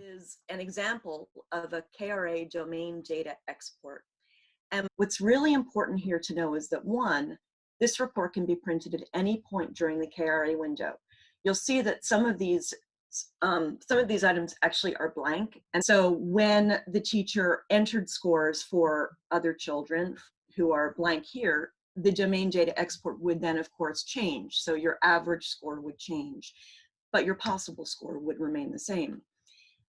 is an example of a KRA domain data export. And what's really important here to know is that, one, this report can be printed at any point during the KRA window. You'll see that some of these items actually are blank. And so when the teacher entered scores for other children who are blank here, the domain data export would then, of course, change. So your average score would change, but your possible score would remain the same.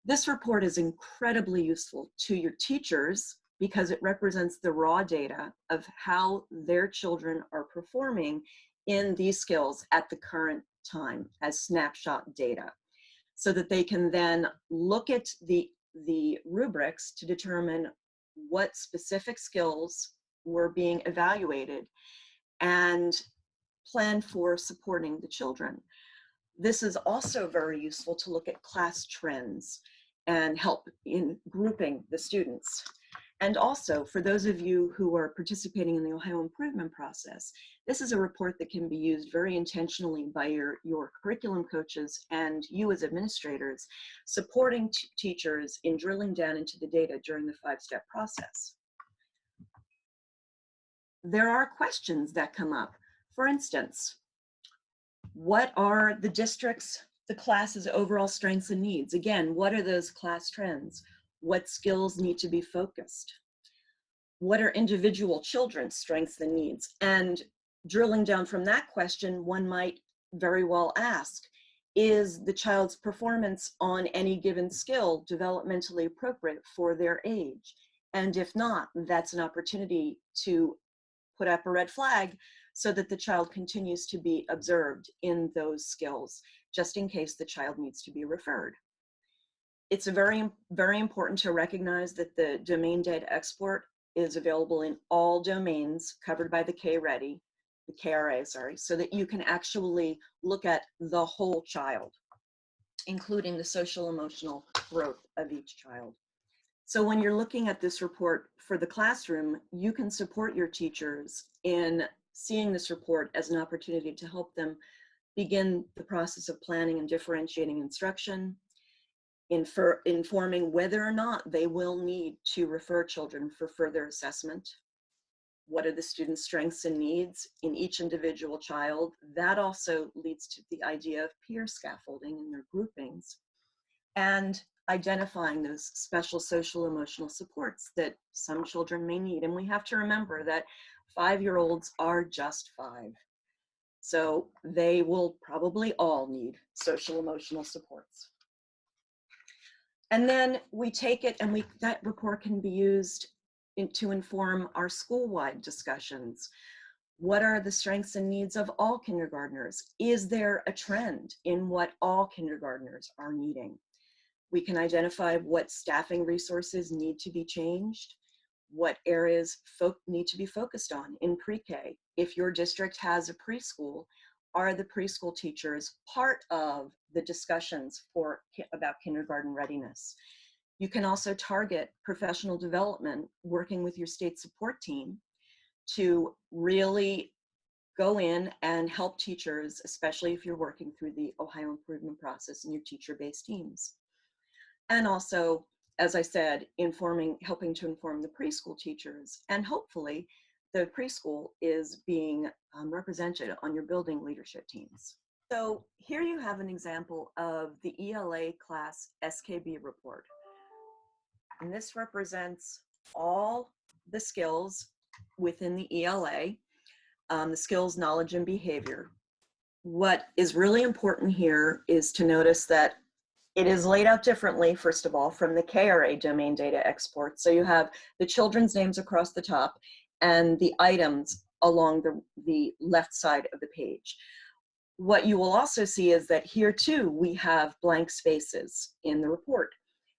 This report is incredibly useful to your teachers because it represents the raw data of how their children are performing in these skills at the current time as snapshot data, so that they can then look at the rubrics to determine what specific skills were being evaluated and plan for supporting the children. This is also very useful to look at class trends and help in grouping the students. And also, for those of you who are participating in the Ohio improvement process, this is a report that can be used very intentionally by your curriculum coaches and you as administrators, supporting teachers in drilling down into the data during the 5-step process. There are questions that come up. For instance, what are the district's, the class's overall strengths and needs? Again, what are those class trends? What skills need to be focused? What are individual children's strengths and needs? And drilling down from that question, one might very well ask, is the child's performance on any given skill developmentally appropriate for their age? And if not, that's an opportunity to put up a red flag so that the child continues to be observed in those skills, just in case the child needs to be referred. It's very, very important to recognize that the domain data export is available in all domains covered by the KReady, the KRA, sorry, so that you can actually look at the whole child, including the social emotional growth of each child. So when you're looking at this report for the classroom, you can support your teachers in seeing this report as an opportunity to help them begin the process of planning and differentiating instruction, informing whether or not they will need to refer children for further assessment. What are the students' strengths and needs in each individual child? That also leads to the idea of peer scaffolding in their groupings, and identifying those special social emotional supports that some children may need. And we have to remember that 5-year-olds are just 5. So they will probably all need social emotional supports. And then we take it and that report can be used to inform our school-wide discussions. What are the strengths and needs of all kindergartners? Is there a trend in what all kindergartners are needing? We can identify what staffing resources need to be changed, what areas need to be focused on in pre-K. If your district has a preschool, are the preschool teachers part of the discussions about kindergarten readiness? You can also target professional development, working with your state support team to really go in and help teachers, especially if you're working through the Ohio improvement process in your teacher-based teams. And also, as I said, helping to inform the preschool teachers, and hopefully the preschool is being represented on your building leadership teams. So here you have an example of the ELA Class SKB report. And this represents all the skills within the ELA, the skills, knowledge, and behavior. What is really important here is to notice that it is laid out differently, first of all, from the KRA domain data export. So you have the children's names across the top and the items along the left side of the page. What you will also see is that here too, we have blank spaces in the report.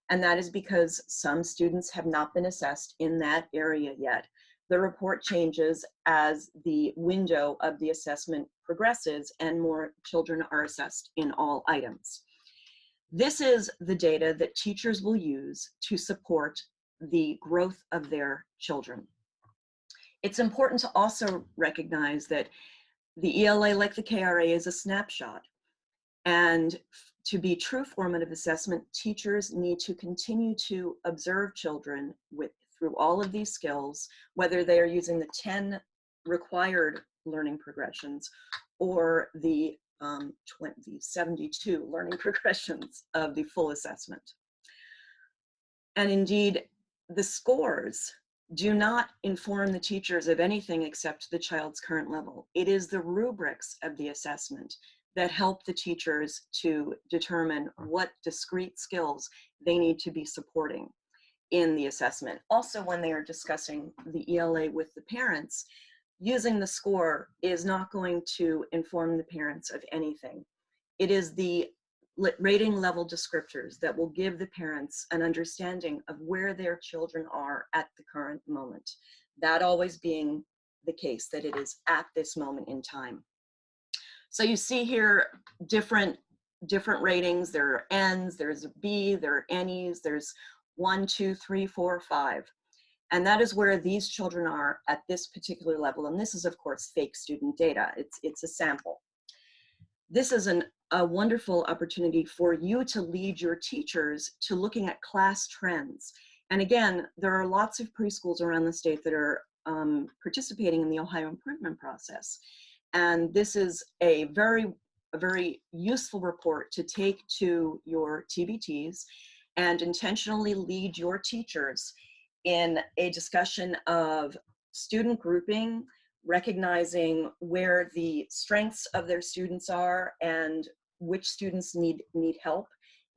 And that is because some students have not been assessed in that area yet. The report changes as the window of the assessment progresses and more children are assessed in all items. This is the data that teachers will use to support the growth of their children. It's important to also recognize that the ELA, like the KRA, is a snapshot. And to be true formative assessment, teachers need to continue to observe children through all of these skills, whether they are using the 10 required learning progressions or the 72 learning progressions of the full assessment. And indeed, the scores do not inform the teachers of anything except the child's current level. It is the rubrics of the assessment that help the teachers to determine what discrete skills they need to be supporting in the assessment. Also, when they are discussing the ELA with the parents, using the score is not going to inform the parents of anything. It is the rating level descriptors that will give the parents an understanding of where their children are at the current moment. That always being the case, that it is at this moment in time. So you see here different ratings. There are N's, there's a B, there are N's, there's 1, 2, 3, 4, 5. And that is where these children are at this particular level. And this is, of course, fake student data. It's a sample. This is a wonderful opportunity for you to lead your teachers to looking at class trends. And again, there are lots of preschools around the state that are participating in the Ohio Improvement Process. And this is a very useful report to take to your TBTs and intentionally lead your teachers in a discussion of student grouping, recognizing where the strengths of their students are and which students need help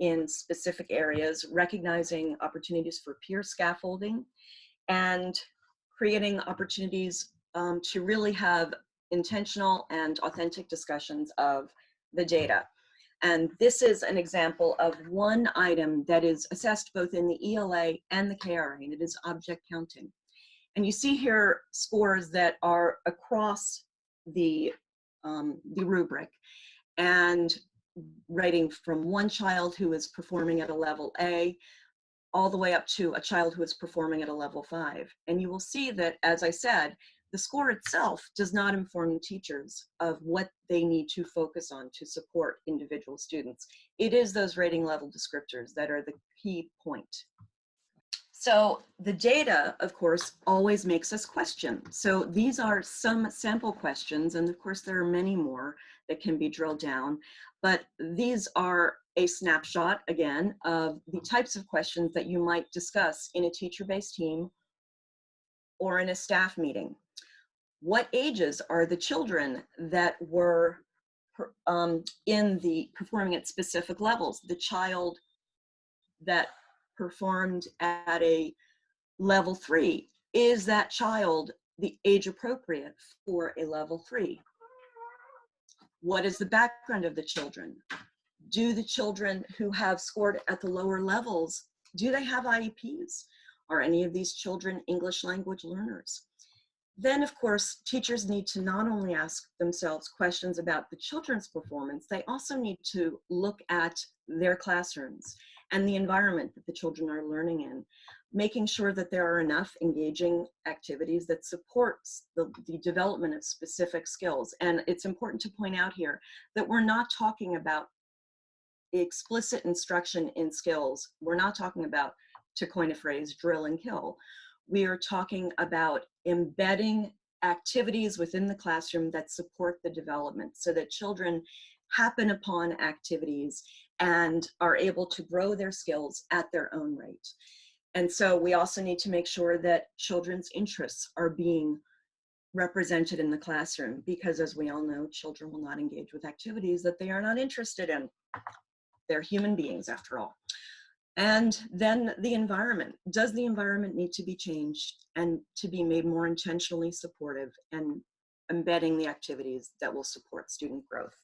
in specific areas, recognizing opportunities for peer scaffolding, and creating opportunities to really have intentional and authentic discussions of the data. And this is an example of one item that is assessed both in the ELA and the KRA, and it is object counting. And you see here scores that are across the rubric, and rating from one child who is performing at a level A all the way up to a child who is performing at a level 5. And you will see that, as I said, the score itself does not inform the teachers of what they need to focus on to support individual students. It is those rating level descriptors that are the key point. So the data, of course, always makes us question. So these are some sample questions, and of course there are many more that can be drilled down, but these are a snapshot, again, of the types of questions that you might discuss in a teacher-based team or in a staff meeting. What ages are the children that were performing at specific levels? The child that performed at a level 3, is that child the age appropriate for a level 3? What is the background of the children? Do the children who have scored at the lower levels, do they have IEPs? Are any of these children English language learners? Then, of course, teachers need to not only ask themselves questions about the children's performance, they also need to look at their classrooms and the environment that the children are learning in, making sure that there are enough engaging activities that supports the development of specific skills. And it's important to point out here that we're not talking about explicit instruction in skills. We're not talking about, to coin a phrase, drill and kill. We are talking about embedding activities within the classroom that support the development so that children happen upon activities and are able to grow their skills at their own rate. And so we also need to make sure that children's interests are being represented in the classroom, because as we all know, children will not engage with activities that they are not interested in. They're human beings after all. And then the environment. Does the environment need to be changed and to be made more intentionally supportive and embedding the activities that will support student growth?